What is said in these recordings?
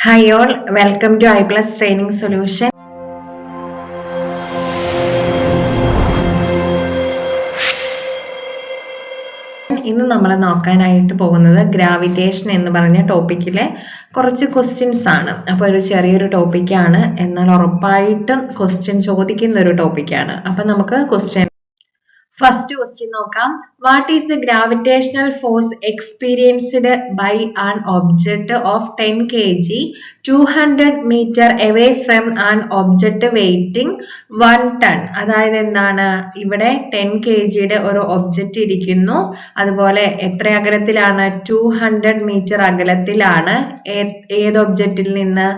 Hi all, welcome to iPlus Training Solution. ഇന്ന് നമ്മൾ നോക്കാനായിട്ട് പോകുന്നത് ഗ്രാവിറ്റേഷൻ എന്ന് പറഞ്ഞ ടോപ്പിക്കിലെ കുറച്ച് ക്വസ്റ്റ്യൻസ് ആണ്. അപ്പോൾ ഒരു ചെറിയൊരു ടോപ്പിക്കാണ്, എന്നാൽ ഉറപ്പായിട്ടും ക്വസ്റ്റ്യൻ ചോദിക്കുന്ന ഒരു ടോപ്പിക്കാണ്. അപ്പോൾ നമുക്ക് ക്വസ്റ്റ്യൻ ഫസ്റ്റ് ക്വസ്റ്റ്യൻ നോക്കാം. What is the gravitational force experienced by an object of 10 kg 200 meter away from an object weighing 1 ton? അതായത് എന്താണ്, ഇവിടെ 10 kgയുടെ ഒരു ഒബ്ജക്റ്റ് ഇരിക്കുന്നു, അതുപോലെ എത്ര അകലത്തിലാണ്, 200 മീറ്റർ അകലത്തിലാണ്. ഏത് ഒബ്ജക്റ്റിൽ നിന്ന്?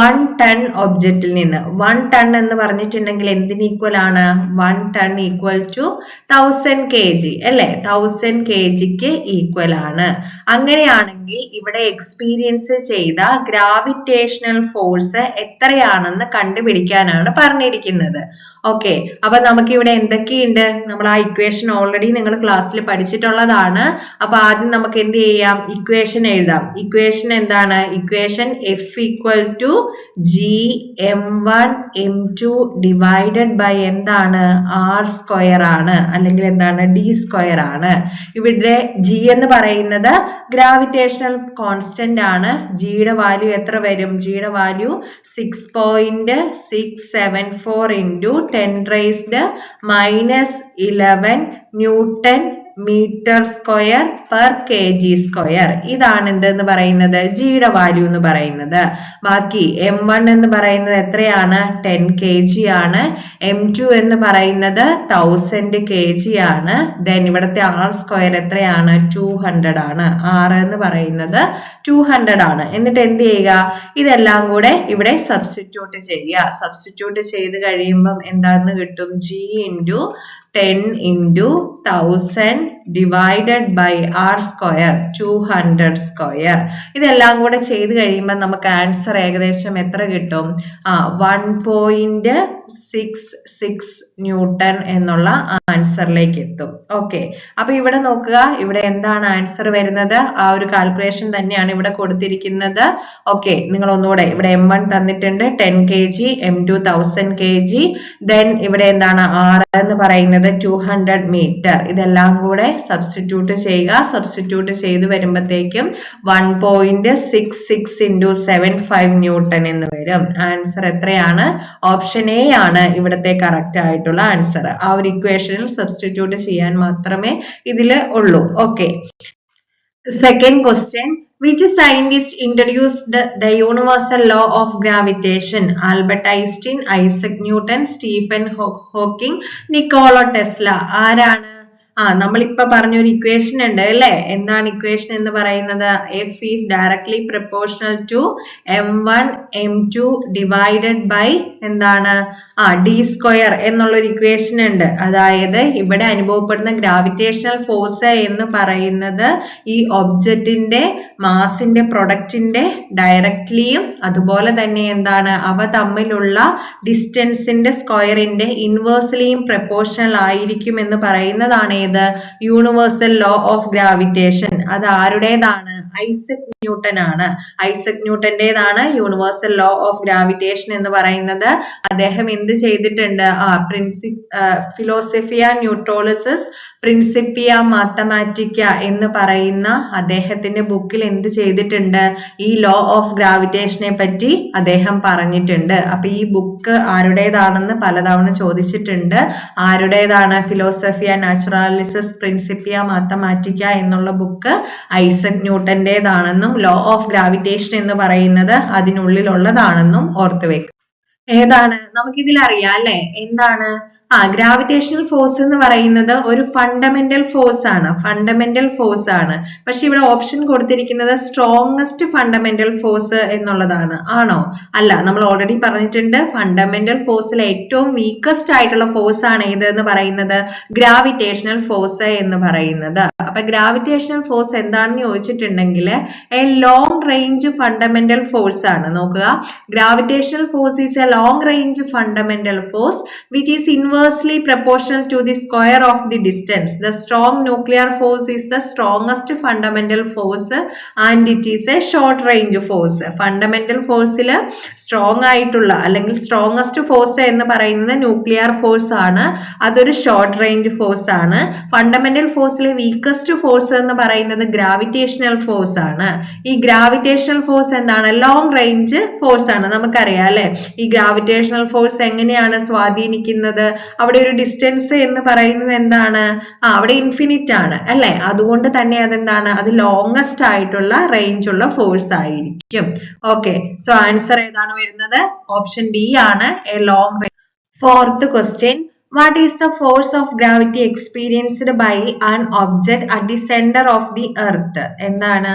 1 ton ഒബ്ജക്റ്റിൽ നിന്ന്. 1 ton എന്ന് പറഞ്ഞിട്ടുണ്ടെങ്കിൽ എന്തിന് ഈക്വൽ ആണ്? 1 ton ഈക്വൽ ടു 1000 kg അല്ലെ? 1000 kgക്ക് ഈക്വൽ ആണ്. അങ്ങനെയാണെങ്കിൽ ഇവിടെ എക്സ്പീരിയൻസ് ചെയ്ത ഗ്രാവിറ്റേഷണൽ ഫോഴ്സ് എത്രയാണെന്ന് കണ്ടുപിടിക്കാനാണ് പറഞ്ഞിരിക്കുന്നത്. ഓക്കെ, അപ്പൊ നമുക്ക് ഇവിടെ എന്തൊക്കെയുണ്ട്? നമ്മൾ ആ ഇക്വേഷൻ ഓൾറെഡി നിങ്ങൾ ക്ലാസ്സിൽ പഠിച്ചിട്ടുള്ളതാണ്. അപ്പൊ ആദ്യം നമുക്ക് എന്ത് ചെയ്യാം? ഇക്വേഷൻ എഴുതാം. ഇക്വേഷൻ എന്താണ്? Equation F equal to gm1m2 divided by എന്താണ്? r സ്ക്വയർ ആണ്, അല്ലെങ്കിൽ എന്താണ്? d സ്ക്വയർ ആണ്. ഇവിടെ g എന്ന് പറയുന്നത് ഗ്രാവിറ്റേഷണൽ കോൺസ്റ്റന്റ് ആണ്. ജിയുടെ വാല്യൂ എത്ര വരും? ജിയുടെ value 6.674 into 10 raised minus 11 newton meter square per kg square. ഇതാണ് എന്തെന്ന് പറയുന്നത്? ജിയുടെ വാല്യൂ എന്ന് പറയുന്നത്. ബാക്കി m1 എന്ന് പറയുന്നത് എത്രയാണ്? 10 kg ആണ്. m2 എന്ന് പറയുന്നത് 1000 kg ആണ്. ദെൻ ഇവിടുത്തെ r സ്ക്വയർ എത്രയാണ്? 200 ആണ്. r എന്ന് പറയുന്നത് 200 ആണ്. എന്നിട്ട് എന്ത് ചെയ്യുക? ഇതെല്ലാം കൂടെ ഇവിടെ സബ്സ്റ്റിറ്റ്യൂട്ട് ചെയ്യുക. സബ്സ്റ്റിറ്റ്യൂട്ട് ചെയ്ത് കഴിയുമ്പം എന്താന്ന് കിട്ടും? g into 10 into 1000 divided by r square 200 square. ഇതെല്ലാം കൂടെ ചെയ്ത് കഴിയുമ്പോൾ നമുക്ക് ആൻസർ ഏകദേശം എത്ര കിട്ടും? 1.66 ന്യൂട്ടൺ എന്നുള്ള ആൻസറിലേക്ക് എത്തും. ഓക്കെ, അപ്പൊ ഇവിടെ നോക്കുക, ഇവിടെ എന്താണ് ആൻസർ വരുന്നത്? ആ ഒരു കാൽക്കുലേഷൻ തന്നെയാണ് ഇവിടെ കൊടുത്തിരിക്കുന്നത്. ഓക്കെ, നിങ്ങൾ ഒന്നുകൂടെ, ഇവിടെ m1 തന്നിട്ടുണ്ട് 10 kg, m2 1000 kg, ദെൻ ഇവിടെ എന്താണ്? r എന്ന് പറയുന്നത് 200 മീറ്റർ. ഇതെല്ലാം കൂടെ സബ്സ്റ്റിറ്റ്യൂട്ട് ചെയ്യുക. സബ്സ്റ്റിറ്റ്യൂട്ട് ചെയ്ത് വരുമ്പോഴത്തേക്കും 1.66 into 75 ന്യൂട്ടൺ എന്ന് വരും. ആൻസർ എത്രയാണ്? ഓപ്ഷൻ എ ആണ് ഇവിടുത്തെ കറക്റ്റ് ആയിട്ടുള്ള ആൻസർ. ആ ഒരു ഇക്വേഷനിൽ സബ്സ്റ്റിറ്റ്യൂട്ട് ചെയ്യാൻ മാത്രമേ ഇതില് ഉള്ളൂ. Okay, second question. Which scientist introduced the universal law of gravitation? Albert Einstein, Isaac Newton, Stephen Hawking, Nikola Tesla. ആരാണ്? നമ്മളിപ്പോ പറഞ്ഞൊരു ഇക്വേഷൻ ഉണ്ട് അല്ലെ? എന്താണ് ഇക്വേഷൻ എന്ന് പറയുന്നത്? F is directly proportional to m1 m2 divided by എന്താണ്? d സ്ക്വയർ എന്നുള്ളൊരു ഇക്വേഷൻ ഉണ്ട്. അതായത് ഇവിടെ അനുഭവപ്പെടുന്ന ഗ്രാവിറ്റേഷണൽ ഫോഴ്സ് എന്ന് പറയുന്നത് ഈ ഒബ്ജക്റ്റിന്റെ മാസിന്റെ പ്രൊഡക്റ്റിന്റെ ഡയറക്ട്ലിയും അതുപോലെ തന്നെ എന്താണ്, അവ തമ്മിലുള്ള ഡിസ്റ്റൻസിന്റെ സ്ക്വയറിന്റെ ഇൻവേഴ്സ്ലിയും പ്രപ്പോർഷണൽ ആയിരിക്കും എന്ന് പറയുന്നതാണ് ഏത്? Universal law of gravitation. അത് ആരുടേതാണ്? ഐസക് ന്യൂട്ടൺ ആണ്. ഐസക് ന്യൂട്ടന്റേതാണ് യൂണിവേഴ്സൽ ലോ ഓഫ് ഗ്രാവിറ്റേഷൻ എന്ന് പറയുന്നത്. അദ്ദേഹം എന്ത് ചെയ്തിട്ടുണ്ട്? ഫിലോസഫിയ ന്യൂട്രോളിസിസ് പ്രിൻസിപ്പിയ മാത്തമാറ്റിക്ക എന്ന് പറയുന്ന അദ്ദേഹത്തിന്റെ ബുക്കിൽ എന്ത് ചെയ്തിട്ടുണ്ട്? ഈ ലോ ഓഫ് ഗ്രാവിറ്റേഷനെ പറ്റി അദ്ദേഹം പറഞ്ഞിട്ടുണ്ട്. അപ്പൊ ഈ ബുക്ക് ആരുടേതാണെന്ന് പലതവണ ചോദിച്ചിട്ടുണ്ട്. ആരുടേതാണ്? ഫിലോസഫിയ നാച്ചുറാലിസിസ് പ്രിൻസിപ്പിയ മാത്തമാറ്റിക്ക എന്നുള്ള ബുക്ക് ഐസക് ന്യൂട്ടന്റേതാണെന്നും ലോ ഓഫ് ഗ്രാവിറ്റേഷൻ എന്ന് പറയുന്നത് അതിനുള്ളിലുള്ളതാണെന്നും ഓർത്തു വെക്കുക. ഏതാണ്? നമുക്കിതിൽ അറിയാം അല്ലെ? എന്താണ്? ഗ്രാവിറ്റേഷണൽ ഫോഴ്സ് എന്ന് പറയുന്നത് ഒരു ഫണ്ടമെന്റൽ ഫോഴ്സ് ആണ്. ഫണ്ടമെന്റൽ ഫോഴ്സ് ആണ്. പക്ഷെ ഇവിടെ ഓപ്ഷൻ കൊടുത്തിരിക്കുന്നത് സ്ട്രോങ്സ്റ്റ് ഫണ്ടമെന്റൽ ഫോഴ്സ് എന്നുള്ളതാണ്. ആണോ? അല്ല, നമ്മൾ ഓൾറെഡി പറഞ്ഞിട്ടുണ്ട് ഫണ്ടമെന്റൽ ഫോഴ്സിൽ ഏറ്റവും വീക്കസ്റ്റ് ആയിട്ടുള്ള ഫോഴ്സ് ആണ് ഏത് എന്ന് പറയുന്നത്? ഗ്രാവിറ്റേഷണൽ ഫോഴ്സ് എന്ന് പറയുന്നത്. അപ്പൊ ഗ്രാവിറ്റേഷണൽ ഫോഴ്സ് എന്താണെന്ന് ചോദിച്ചിട്ടുണ്ടെങ്കിൽ A long range fundamental force ആണ്. നോക്കുക, gravitational force is A long range fundamental force which is inverse inversely proportional to the square of the distance. The strong nuclear force is the strongest fundamental force and it is a short range force. Fundamental force ല് strong ആയിട്ടുള്ള അല്ലെങ്കിൽ strongest force എന്ന് പറയുന്നത് nuclear force ആണ്. അതൊരു short range force ആണ്. Fundamental force ലെ weakest force എന്ന് പറയുന്നത് gravitational force ആണ്. ഈ gravitational force എന്താണ്? long range force ആണ്. നമുക്കറിയാം അല്ലെ, ഈ gravitational force എങ്ങനെയാണ് സ്വാധീനിക്കുന്നത്? അവിടെ ഒരു ഡിസ്റ്റൻസ് എന്ന് പറയുന്നത് എന്താണ്? അവിടെ ഇൻഫിനിറ്റ് ആണ് അല്ലെ, അതുകൊണ്ട് തന്നെ അതെന്താണ്? അത് ലോങ്സ്റ്റ് ആയിട്ടുള്ള റേഞ്ച് ഉള്ള ഫോഴ്സ് ആയിരിക്കും. ഓക്കെ, സോ ആൻസർ ഏതാണ് വരുന്നത്? ഓപ്ഷൻ ബി ആണ്, A long range. Fourth question, what is the force of gravity experienced by an object at the center of the earth? എന്താണ്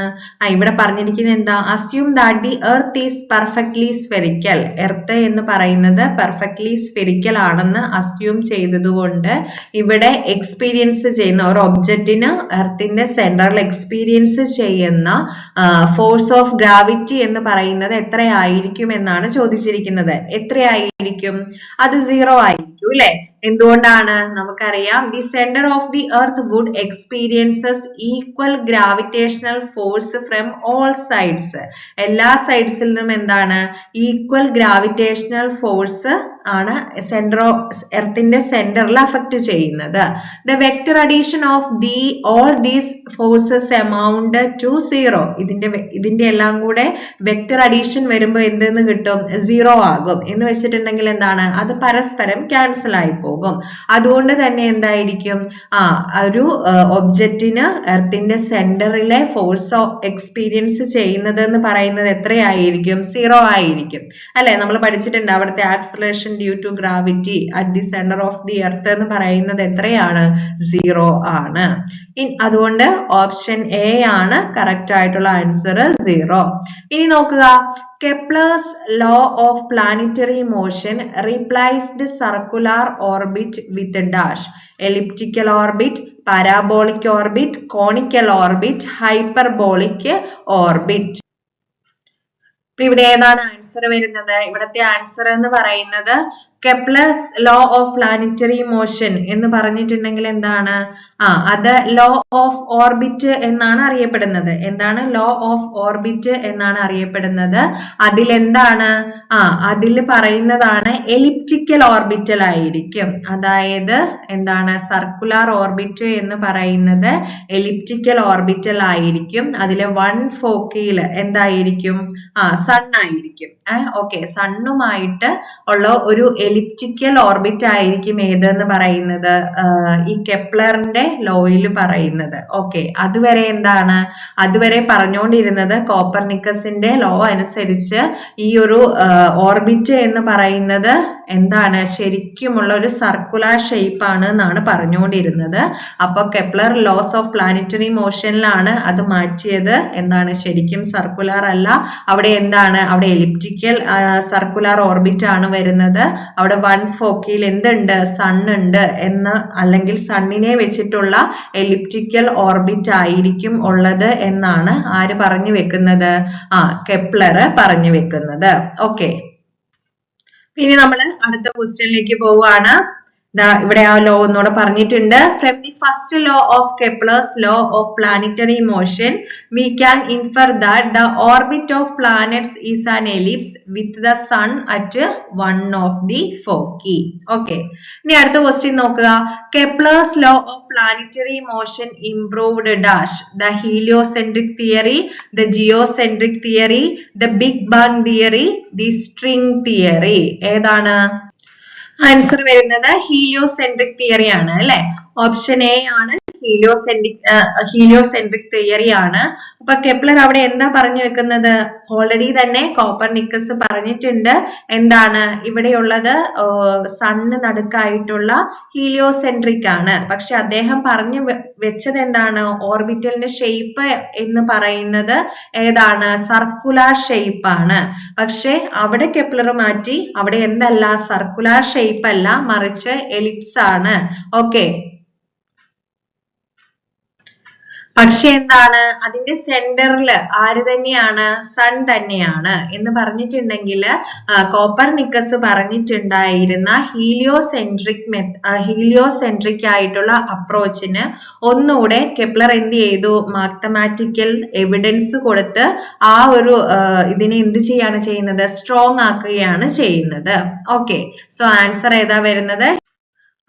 ഇവിടെ പറഞ്ഞിരിക്കുന്നത്? എന്താ? assume that the earth is perfectly spherical. Earth എന്ന് പറയുന്നത് perfectly spherical ആണെന്ന് assume ചെയ്തതുകൊണ്ട് ഇവിടെ experience ചെയ്യുന്ന ഒരു ഒബ്ജക്റ്റിന് എർത്തിന്റെ സെന്ററിൽ എക്സ്പീരിയൻസ് ചെയ്യുന്ന ഫോഴ്സ് ഓഫ് ഗ്രാവിറ്റി എന്ന് പറയുന്നത് എത്രയായിരിക്കും എന്നാണ് ചോദിച്ചിരിക്കുന്നത്. എത്രയായിരിക്കും? അത് 0 ആയിരിക്കും അല്ലെ. എന്തുകൊണ്ടാണ്? നമുക്കറിയാം, the center of the earth would experiences equal gravitational force from all sides. എല്ലാ സൈഡ്സിൽ നിന്നും എന്താണ്? ഈക്വൽ ഗ്രാവിറ്റേഷണൽ ഫോഴ്സ് ആണ് എർത്തിന്റെ സെന്ററിൽ അഫക്ട് ചെയ്യുന്നത്. The vector addition of all these forces amount to 0. ഇതിന്റെ എല്ലാം കൂടെ വെക്ടർ അഡീഷൻ വരുമ്പോൾ എന്തെന്ന് കിട്ടും? 0 ആകും. എന്ന് വെച്ചിട്ടുണ്ടെങ്കിൽ എന്താണ്? അത് പരസ്പരം ക്യാൻസൽ ആയി പോകും. അതുകൊണ്ട് തന്നെ എന്തായിരിക്കും? ഒരു ഒബ്ജക്റ്റിന് എർത്തിന്റെ സെന്ററിലെ ഫോഴ്സ് എക്സ്പീരിയൻസ് ചെയ്യുന്നത് എന്ന് പറയുന്നത് എത്രയായിരിക്കും? 0 ആയിരിക്കും അല്ലെ. നമ്മൾ പഠിച്ചിട്ടുണ്ട് അവിടുത്തെ acceleration due to gravity at the centre of the earth എന്ന് പറയുന്നത് എത്രയാണ്? 0 ആണ്. അതുകൊണ്ട് ഓപ്ഷൻ എ ആണ് കറക്റ്റ് ആയിട്ടുള്ള ആൻസർ, 0. ഇനി നോക്കുക, Kepler's law of planetary motion replaced circular orbit with dash. Elliptical orbit, parabolic orbit, conical orbit, hyperbolic orbit. ഇവിടെ ഏതാണ് ആൻസർ വരുന്നത്? ഇവിടത്തെ ആൻസർ എന്ന് പറയുന്നത് കെപ്ലർസ് ലോ ഓഫ് പ്ലാനറ്ററി മോഷൻ എന്ന് പറഞ്ഞിട്ടുണ്ടെങ്കിൽ എന്താണ്? അത് ലോ ഓഫ് ഓർബിറ്റ് എന്നാണ് അറിയപ്പെടുന്നത്. എന്താണ്? ലോ ഓഫ് ഓർബിറ്റ് എന്നാണ് അറിയപ്പെടുന്നത്. അതിലെന്താണ്? അതിൽ പറയുന്നതാണ് എലിപ്റ്റിക്കൽ ഓർബിറ്റൽ ആയിരിക്കും. അതായത് എന്താണ്? സർക്കുലർ ഓർബിറ്റ് എന്ന് പറയുന്നത് എലിപ്റ്റിക്കൽ ഓർബിറ്റൽ ആയിരിക്കും. അതിലെ വൺ ഫോക്കിൽ എന്തായിരിക്കും? സൺ ആയിരിക്കും. ഓക്കെ, സണ്ണുമായിട്ട് ഉള്ള ഒരു എലിപ്റ്റിക്കൽ ഓർബിറ്റ് ആയിരിക്കും ഏതെന്ന് പറയുന്നത്? ഈ കെപ്ലറിന്റെ ലോയിൽ പറയുന്നത്. ഓക്കെ, അതുവരെ എന്താണ്? അതുവരെ പറഞ്ഞുകൊണ്ടിരുന്നത് കോപ്പർനിക്കസിന്റെ ലോ അനുസരിച്ച് ഈ ഒരു ഓർബിറ്റ് എന്ന് പറയുന്നത് എന്താണ്? ശരിക്കുമുള്ള ഒരു സർക്കുലർ ഷേപ്പ് ആണ് എന്നാണ് പറഞ്ഞുകൊണ്ടിരുന്നത്. അപ്പൊ കെപ്ലർ ലോസ് ഓഫ് പ്ലാനറ്ററി മോഷനിലാണ് അത് മാറ്റിയത്. എന്താണ്? ശരിക്കും സർക്കുലർ അല്ല, അവിടെ എന്താണ്? അവിടെ എലിപ്റ്റിക്കൽ സർക്കുലർ ഓർബിറ്റ് ആണ് വരുന്നത്. അവിടെ വൺ ഫോക്കിൽ എന്തുണ്ട്? സൺ ഉണ്ട് എന്ന്, അല്ലെങ്കിൽ സണ്ണിനെ വെച്ചിട്ടുള്ള എലിപ്റ്റിക്കൽ ഓർബിറ്റ് ആയിരിക്കും ഉള്ളത് എന്നാണ് ആര് പറഞ്ഞു വെക്കുന്നത്? കെപ്ലർ പറഞ്ഞു വെക്കുന്നത്. ഓക്കെ, ഇനി നമ്മൾ അടുത്ത ക്വസ്റ്റ്യനിലേക്ക് പോവുകയാണ്. ഇവിടെ ആ ലോ ഒന്നുകൂടെ പറഞ്ഞിട്ടുണ്ട്. From the first law of Kepler's law of planetary motion we can infer that the orbit of planets is an ellipse with the sun at one of the foci. Okay, ഇനി അടുത്ത question നോക്കുക. Kepler's law of planetary motion improved dash the heliocentric theory, the geocentric theory, the big bang theory, the string theory. ഏതാണ് answer വരുന്നത്? Heliocentric theory ആണ് അല്ലെ. Option A ആണ് heliocentric theory ആണ്. അപ്പൊ കെപ്ലർ അവിടെ എന്താ പറഞ്ഞു വെക്കുന്നത്? ഓൾറെഡി തന്നെ കോപ്പർനിക്കസ് പറഞ്ഞിട്ടുണ്ട്. എന്താണ് ഇവിടെയുള്ളത്? സണ്ണ് നടുക്കായിട്ടുള്ള ഹീലിയോസെൻട്രിക് ആണ്. പക്ഷെ അദ്ദേഹം പറഞ്ഞു വെച്ചത് എന്താണ്? ഓർബിറ്റലിന്റെ ഷേപ്പ് എന്ന് പറയുന്നത് ഏതാണ്? സർക്കുലർ ഷേപ്പ് ആണ്. പക്ഷെ അവിടെ കെപ്ലർ മാറ്റി, അവിടെ എന്തല്ല? സർക്കുലർ ഷേപ്പ് അല്ല, മറിച്ച് എലിപ്സ് ആണ്. ഓക്കെ, പക്ഷെ എന്താണ് അതിന്റെ സെന്ററിൽ ആര് തന്നെയാണ്? സൺ തന്നെയാണ് എന്ന് പറഞ്ഞിട്ടുണ്ടെങ്കിൽ കോപ്പർനിക്കസ് പറഞ്ഞിട്ടുണ്ടായിരുന്ന ഹീലിയോസെൻട്രിക് ആയിട്ടുള്ള അപ്രോച്ചിന് ഒന്നുകൂടെ കെപ്ലർ എന്ത് ചെയ്തു? മാത്തമാറ്റിക്കൽ എവിഡൻസ് കൊടുത്ത് ആ ഒരു ഇതിനെ എന്ത് ചെയ്യാണ് ചെയ്യുന്നത്? സ്ട്രോങ് ആക്കുകയാണ് ചെയ്യുന്നത്. ഓക്കെ, സോ ആൻസർ ഏതാ വരുന്നത്?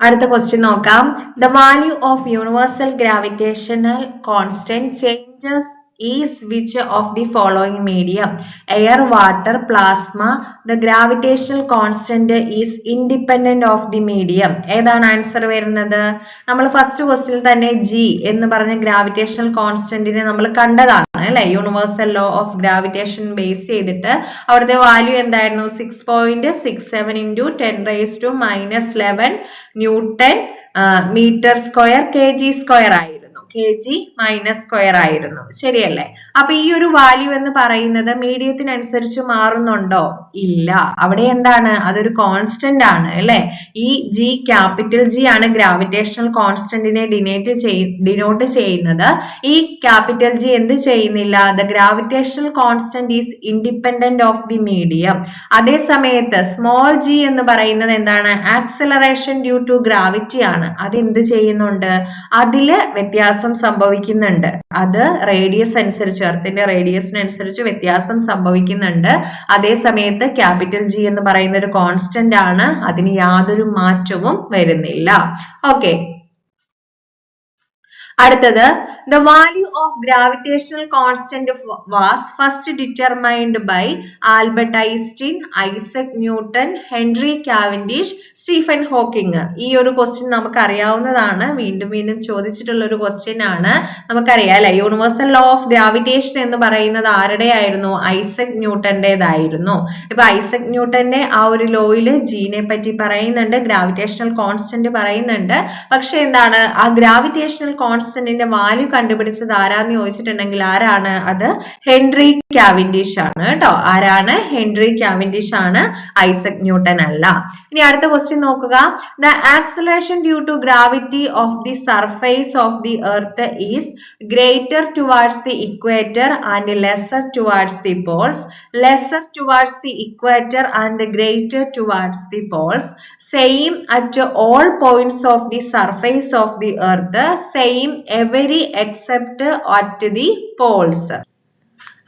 അടുത്ത ക്വസ്റ്റ്യൻ നോക്കാം. The value of universal gravitational constant changes is which of the following medium? Air, water, plasma. The gravitational constant is independent of the medium. ഏതാണ് ആൻസർ വരുന്നത്? നമ്മൾ ഫസ്റ്റ് ക്വസ്റ്റ്യനിൽ തന്നെ ജി എന്ന് പറഞ്ഞ ഗ്രാവിറ്റേഷണൽ കോൺസ്റ്റന്റിനെ നമ്മൾ കണ്ടതാണ് അല്ലെ? Universal law of gravitation base ചെയ്തിട്ട് അവിടുത്തെ വാല്യൂ എന്തായിരുന്നു? 6.67 into 10⁻⁻11 newton meter square kg² ആയിരുന്നു. kg-² ആയിരുന്നു. ശരിയല്ലേ? അപ്പൊ ഈ ഒരു വാല്യൂ എന്ന് പറയുന്നത് മീഡിയത്തിനനുസരിച്ച് മാറുന്നുണ്ടോ? ഇല്ല. അവിടെ എന്താണ്? അതൊരു കോൺസ്റ്റന്റ് ആണ് അല്ലെ? ഈ ജി, ക്യാപിറ്റൽ ജി ആണ് ഗ്രാവിറ്റേഷണൽ കോൺസ്റ്റന്റിനെ ഡിനോട്ട് ചെയ്യുന്നത്. ഈ ക്യാപിറ്റൽ ജി എന്ത് ചെയ്യുന്നില്ല? The gravitational constant is independent of the medium. അതേ സമയത്ത് സ്മോൾ ജി എന്ന് പറയുന്നത് എന്താണ്? ആക്സിലറേഷൻ ഡ്യൂ ടു ഗ്രാവിറ്റി ആണ്. അത് എന്ത് ചെയ്യുന്നുണ്ട്? അതില് വ്യത്യാസം സംഭവിക്കുന്നുണ്ട്. അത് റേഡിയസ് അനുസരിച്ച്, എർത്തിന്റെ റേഡിയസിനനുസരിച്ച് വ്യത്യാസം സംഭവിക്കുന്നുണ്ട്. അതേ സമയത്ത് ക്യാപിറ്റൽ ജി എന്ന് പറയുന്ന ഒരു കോൺസ്റ്റന്റ് ആണ്. അതിന് യാതൊരു മാറ്റവും വരുന്നില്ല. ഓക്കെ, അടുത്തത് the value of gravitational constant was first determined by Albert Einstein, Isaac Newton, Henry Cavendish, Stephen Hawking. ഈ ഒരു ക്വസ്റ്റ്യൻ നമുക്ക് അറിയാവുന്നതാണ്. വീണ്ടും വീണ്ടും ചോദിച്ചിട്ടുള്ള ഒരു ക്വസ്റ്റ്യൻ ആണ്. നമുക്കറിയാം അല്ലെ? യൂണിവേഴ്സൽ ലോ ഓഫ് ഗ്രാവിറ്റേഷൻ എന്ന് പറയുന്നത് ആരുടെ ആയിരുന്നു? ഐസക് ന്യൂട്ടന്റേതായിരുന്നു. ഇപ്പൊ ഐസക് ന്യൂട്ടന്റെ ആ ഒരു ലോയില് ജീനെ പറ്റി പറയുന്നുണ്ട്, ഗ്രാവിറ്റേഷണൽ കോൺസ്റ്റന്റ് പറയുന്നുണ്ട്. പക്ഷെ എന്താണ്? ആ ഗ്രാവിറ്റേഷണൽ കോൺസ്റ്റന്റിന്റെ വാല്യൂ കണ്ടുപിടിച്ചത് ആരാന്ന് ചോദിച്ചിട്ടുണ്ടെങ്കിൽ ആരാണ്? അത് ഹെൻറി കാവൻഡിഷ് ആണ് കേട്ടോ. ആരാണ്? ഹെൻറി കാവൻഡിഷ് ആണ്, ഐസക് ന്യൂട്ടൻ അല്ല. ഇനി അടുത്ത ക്വസ്റ്റ്യൻ നോക്കുക. The acceleration due to gravity of the surface of the earth is greater towards the equator and lesser towards the poles. Lesser towards the equator and greater towards the poles. Same at all points of the surface of the earth. Same every except at the poles.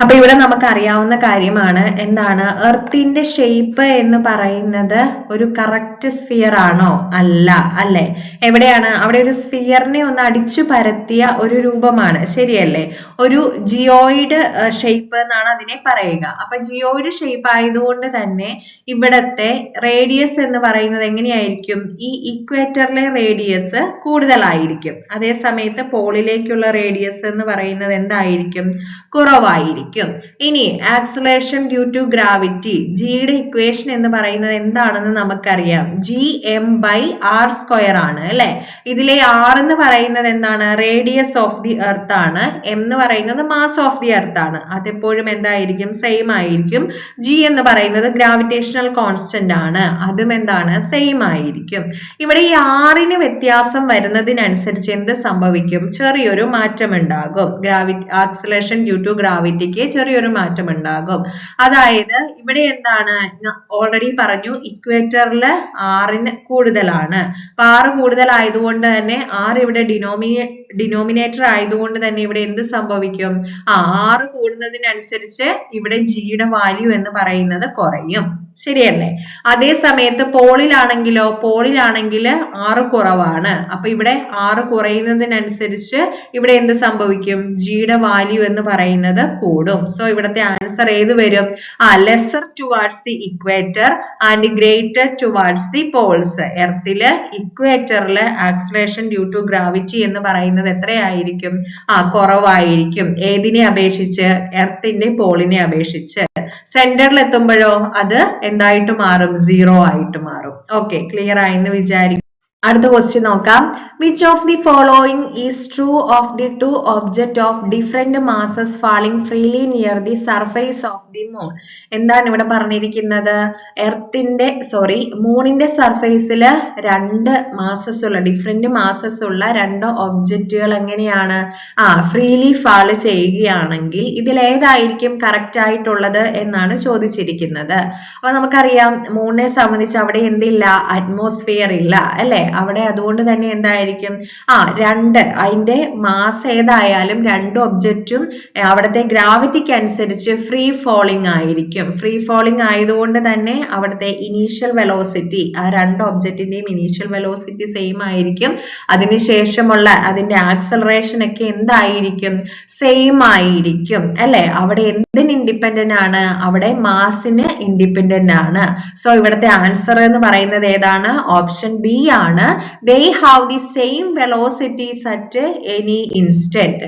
അപ്പൊ ഇവിടെ നമുക്ക് അറിയാവുന്ന കാര്യമാണ്. എന്താണ്? എർത്തിന്റെ shape എന്ന് പറയുന്നത് ഒരു correct sphere ആണോ? അല്ല അല്ലെ? എവിടെയാണ്? അവിടെ ഒരു സ്ഫിയറിനെ ഒന്ന് അടിച്ചു പരത്തിയ ഒരു രൂപമാണ്. ശരിയല്ലേ? ഒരു ജിയോയിഡ് ഷേപ്പ് എന്നാണ് അതിനെ പറയുക. അപ്പൊ ജിയോയിഡ് ഷേപ്പ് ആയതുകൊണ്ട് തന്നെ ഇവിടത്തെ റേഡിയസ് എന്ന് പറയുന്നത് എങ്ങനെയായിരിക്കും? ഈ ഇക്വേറ്ററിലെ റേഡിയസ് കൂടുതലായിരിക്കും. അതേ സമയത്ത് പോളിലേക്കുള്ള റേഡിയസ് എന്ന് പറയുന്നത് എന്തായിരിക്കും? കുറവായിരിക്കും. ഇനി ആക്സിലറേഷൻ ഡ്യൂ ടു ഗ്രാവിറ്റി, ജിയുടെ ഇക്വേഷൻ എന്ന് പറയുന്നത് എന്താണെന്ന് നമുക്കറിയാം. Gm/r² ആണ് അല്ലെ? ഇതിലെ r എന്ന് പറയുന്നത് എന്താണ്? റേഡിയസ് ഓഫ് ദി എർത്ത് ആണ്. m എന്ന് പറയുന്നത് മാസ് ഓഫ് ദി എർത്ത് ആണ്. അതെപ്പോഴും എന്തായിരിക്കും? സെയിം ആയിരിക്കും. g എന്ന് പറയുന്നത് ഗ്രാവിറ്റേഷണൽ കോൺസ്റ്റന്റ് ആണ്. അതും എന്താണ്? സെയിം ആയിരിക്കും. ഇവിടെ ഈ r-ന് വ്യത്യാസം വരുന്നതിനനുസരിച്ച് എന്ത് സംഭവിക്കും? ചെറിയൊരു മാറ്റം ഉണ്ടാകും. ആക്സിലറേഷൻ ഡ്യൂ ടു ഗ്രാവിറ്റിക്ക് ചെറിയൊരു മാറ്റം ഉണ്ടാകും. അതായത് ഇവിടെ എന്താണ്? ഓൾറെഡി പറഞ്ഞു, ഇക്വേറ്ററില് r-ന് കൂടുതലാണ്. അപ്പൊ r കൂടുതലായതുകൊണ്ട് തന്നെ r ഇവിടെ ഡിനോമിനേറ്റർ ആയതുകൊണ്ട് തന്നെ ഇവിടെ എന്ത് സംഭവിക്കും? r കൂടുന്നതിനനുസരിച്ച് ഇവിടെ ജിയുടെ വാല്യൂ എന്ന് പറയുന്നത് കുറയും. ശരിയല്ലേ? അതേ സമയത്ത് പോളിലാണെങ്കിലോ? പോളിലാണെങ്കിൽ r കുറവാണ്. അപ്പൊ ഇവിടെ r കുറയുന്നതിനനുസരിച്ച് ഇവിടെ എന്ത് സംഭവിക്കും? ജിയുടെ വാല്യൂ എന്ന് പറയുന്നത് കൂടും. സോ ഇവിടത്തെ ആൻസർ ഏത് വരും? Lesser towards the equator and greater towards the poles. എർത്തില് ഇക്വേറ്ററില് ആക്സിലറേഷൻ ഡ്യൂ ടു ഗ്രാവിറ്റി എന്ന് പറയുന്നത് എത്രയായിരിക്കും? കുറവായിരിക്കും. ഏതിനെ അപേക്ഷിച്ച്? എർത്തിന്റെ പോളിനെ അപേക്ഷിച്ച്. സെന്ററിൽ എത്തുമ്പോഴോ അത് എന്തായിട്ട് മാറും? 0 ആയിട്ട് മാറും. ഓക്കെ, ക്ലിയർ ആയെന്ന് വിചാരിക്കും. അടുത്ത ക്വസ്റ്റ്യൻ നോക്കാം. Which of the following is true of the two object of different masses falling freely near the surface of the moon? എന്താണ് ഇവിടെ പറഞ്ഞിരിക്കുന്നത്? മൂണിന്റെ സർഫേസിൽ രണ്ട് മാസസ് ഉള്ള ഡിഫറെന്റ് മാസസ് ഉള്ള രണ്ട് ഒബ്ജക്റ്റുകൾ എങ്ങനെയാണ് ഫ്രീലി ഫാള് ചെയ്യുകയാണെങ്കിൽ ഇതിൽ ഏതായിരിക്കും കറക്റ്റ് ആയിട്ടുള്ളത് എന്നാണ് ചോദിച്ചിരിക്കുന്നത്. അപ്പൊ നമുക്കറിയാം മൂണിനെ സംബന്ധിച്ച് അവിടെ എന്തില്ല, അറ്റ്മോസ്ഫിയർ ഇല്ല അല്ലെ. അവിടെ അതുകൊണ്ട് തന്നെ എന്തായിരിക്കും അതിന്റെ മാസ് ഏതായാലും രണ്ട് ഒബ്ജക്റ്റും അവിടുത്തെ ഗ്രാവിറ്റിക്ക് അനുസരിച്ച് ഫ്രീ ഫോളിംഗ് ആയിരിക്കും. ഫ്രീ ഫോളിംഗ് ആയതുകൊണ്ട് തന്നെ അവിടുത്തെ ഇനീഷ്യൽ വെലോസിറ്റി രണ്ട് ഒബ്ജക്റ്റിന്റെയും ഇനീഷ്യൽ വെലോസിറ്റി സെയിം ആയിരിക്കും. അതിനുശേഷമുള്ള അതിന്റെ ആക്സലറേഷൻ ഒക്കെ എന്തായിരിക്കും, സെയിം ആയിരിക്കും അല്ലെ. അവിടെ എന്തിന് ഇൻഡിപെൻഡന്റ് ആണ്, അവിടെ മാസിന് ഇൻഡിപെൻഡന്റ് ആണ്. സോ ഇവിടുത്തെ ആൻസർ എന്ന് പറയുന്നത് ഏതാണ്? ഓപ്ഷൻ ബി ആണ്. They have the same velocities at any instant.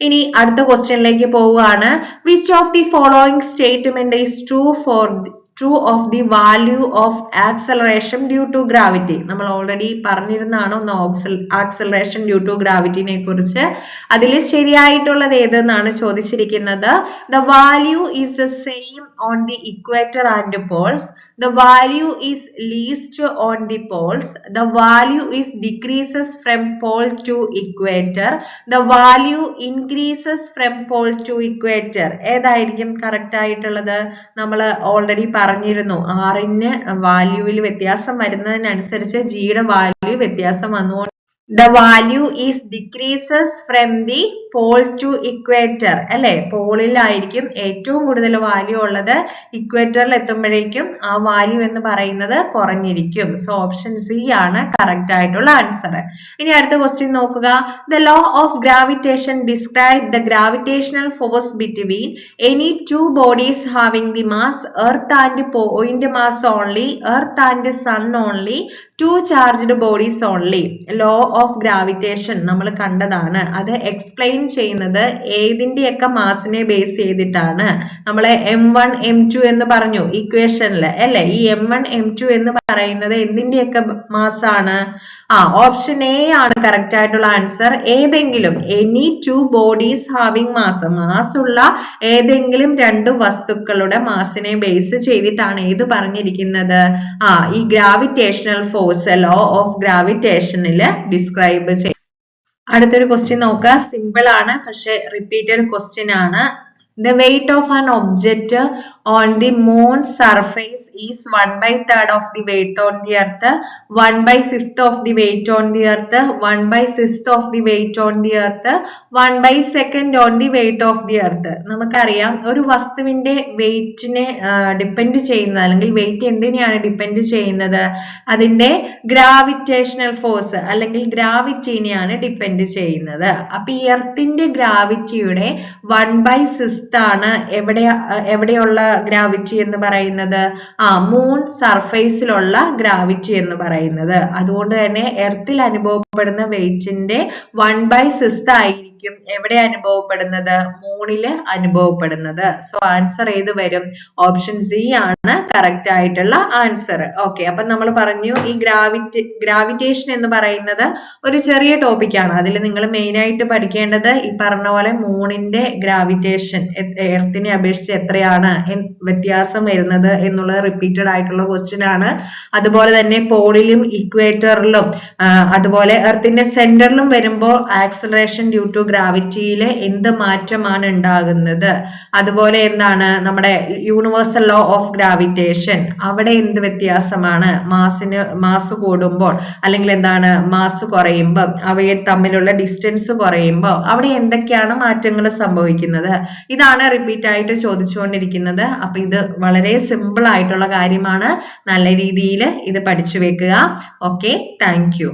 ഇനി അടുത്ത ക്വസ്റ്റ്യനിലേക്ക് പോവുകയാണ്. Which of the following statement is true of the value of acceleration due to gravity? നമ്മൾ ഓൾറെഡി പറഞ്ഞിരുന്നതാണ് ആക്സലറേഷൻ ഡ്യൂ ടു ഗ്രാവിറ്റിനെ കുറിച്ച്. അതിൽ ശരിയായിട്ടുള്ളത് ഏതെന്നാണ് ചോദിച്ചിരിക്കുന്നത്. The value is the same on the equator and poles. The value is least on the poles. The value is decreases from pole to equator. The value increases from pole to equator. ഏതായിരിക്കും correct ആയിട്ടുള്ളത്? നമ്മൾ already പറഞ്ഞിരുന്നു ആറിന് വാല്യൂവിൽ വ്യത്യാസം വരുന്നതിനനുസരിച്ച് ജിയുടെ value വ്യത്യാസം വന്നുകൊണ്ട് the value is decreases from the pole to equator അല്ലെ. പോളിലായിരിക്കും ഏറ്റവും കൂടുതൽ വാല്യൂ ഉള്ളത്, ഇക്വേറ്ററിൽ എത്തുമ്പോഴേക്കും ആ വാല്യൂ എന്ന് പറയുന്നത് കുറഞ്ഞിരിക്കും. സോ ഓപ്ഷൻ സി ആണ് കറക്റ്റ് ആയിട്ടുള്ള ആൻസർ. ഇനി അടുത്ത ക്വസ്റ്റ്യൻ നോക്കുക. The law of gravitation describes the gravitational force between any two bodies having the mass earth and point mass only, earth and sun only, two charged bodies only. law of gravitation നമ്മൾ കണ്ടതാണ്. അത് explain ചെയ്യുന്നത് ഏതിന്റെയൊക്കെ മാസിനെ base ചെയ്തിട്ടാണ്. നമ്മളെ M1 M2 എന്ന് പറഞ്ഞു ഇക്വേഷനിൽ അല്ലെ. ഈ M1 M2 എന്ന് പറയുന്നത് എന്തിന്റെയൊക്കെ മാസാണ്? ഓപ്ഷൻ എ ആണ് കറക്റ്റ് ആയിട്ടുള്ള ആൻസർ. ഏതെങ്കിലും any two bodies having mass ഉള്ള ഏതെങ്കിലും രണ്ട് വസ്തുക്കളുടെ മാസിനെ ബേസ് ചെയ്തിട്ടാണ് ഏത് പറഞ്ഞിരിക്കുന്നത്? ഈ ഗ്രാവിറ്റേഷണൽ ഫോഴ്സ് ലോ ഓഫ് ഗ്രാവിറ്റേഷനിൽ ഡിസ്ക്രൈബ് ചെയ്യും. അടുത്തൊരു ക്വസ്റ്റ്യൻ നോക്കുക. സിമ്പിൾ ആണ്, പക്ഷെ റിപ്പീറ്റഡ് ക്വസ്റ്റ്യൻ ആണ്. The weight of an object on the moon's surface is 1/3 of the weight on the earth, 1/5 of the weight on the earth, 1/6 of the weight on the earth, 1/2 on the weight of the earth. നമുക്കറിയാം ഒരു വസ്തുവിന്റെ വെയിറ്റിനെ depend ചെയ്യുന്നത് അല്ലെങ്കിൽ wait എന്തിനെയാണ് depend ചെയ്യുന്നത്? അതിന്റെ gravitational force അല്ലെങ്കിൽ ഗ്രാവിറ്റിനെയാണ് depend ചെയ്യുന്നത്. അപ്പൊ ഈ എർത്തിന്റെ ഗ്രാവിറ്റിയുടെ 1/6 ആണ് എവിടെയുള്ള ഗ്രാവിറ്റി എന്ന് പറയുന്നത്? മൂൺ സർഫേസിലുള്ള ഗ്രാവിറ്റി എന്ന് പറയുന്നത്. അതുകൊണ്ട് തന്നെ എർത്തിൽ അനുഭവപ്പെടുന്ന വെയിറ്റിന്റെ 1/6 ആയിരിക്കും എവിടെ അനുഭവപ്പെടുന്നത്? മൂണില് അനുഭവപ്പെടുന്നത്. സോ ആൻസർ ഏത് വരും? ഓപ്ഷൻ സി ആണ് കറക്റ്റ് ആയിട്ടുള്ള ആൻസർ. ഓക്കെ, അപ്പൊ നമ്മൾ പറഞ്ഞു ഈ ഗ്രാവിറ്റേഷൻ എന്ന് പറയുന്നത് ഒരു ചെറിയ ടോപ്പിക് ആണ്. അതിൽ നിങ്ങൾ മെയിൻ ആയിട്ട് പഠിക്കേണ്ടത് ഈ പറഞ്ഞ പോലെ മൂണിന്റെ ഗ്രാവിറ്റേഷൻ എർത്തിനെ അപേക്ഷിച്ച് എത്രയാണ് വ്യത്യാസം വരുന്നത് എന്നുള്ളത് റിപ്പീറ്റഡ് ആയിട്ടുള്ള ക്വസ്റ്റ്യൻ ആണ്. അതുപോലെ തന്നെ പോളിലും ഇക്വേറ്ററിലും അതുപോലെ എർത്തിന്റെ സെന്ററിലും വരുമ്പോൾ ആക്സലറേഷൻ ഡ്യൂ ടു ഗ്രാവിറ്റിയിലെ എന്ത് മാറ്റമാണ് ഉണ്ടാകുന്നത്? അതുപോലെ എന്താണ് നമ്മുടെ യൂണിവേഴ്സൽ ലോ ഓഫ് ഗ്രാവിറ്റേഷൻ, അവിടെ എന്ത് വ്യത്യാസമാണ്? മാസ് കൂടുമ്പോൾ അല്ലെങ്കിൽ എന്താണ് മാസ് കുറയുമ്പോൾ അവയെ തമ്മിലുള്ള ഡിസ്റ്റൻസ് കുറയുമ്പോൾ അവിടെ എന്തൊക്കെയാണ് മാറ്റങ്ങൾ സംഭവിക്കുന്നത്? ഇതാണ് റിപ്പീറ്റ് ആയിട്ട് ചോദിച്ചുകൊണ്ടിരിക്കുന്നത്. അപ്പൊ ഇത് വളരെ സിമ്പിൾ ആയിട്ടുള്ള കാര്യമാണ്. നല്ല രീതിയിൽ ഇത് പഠിച്ചു വെക്കുക. Okay, thank you.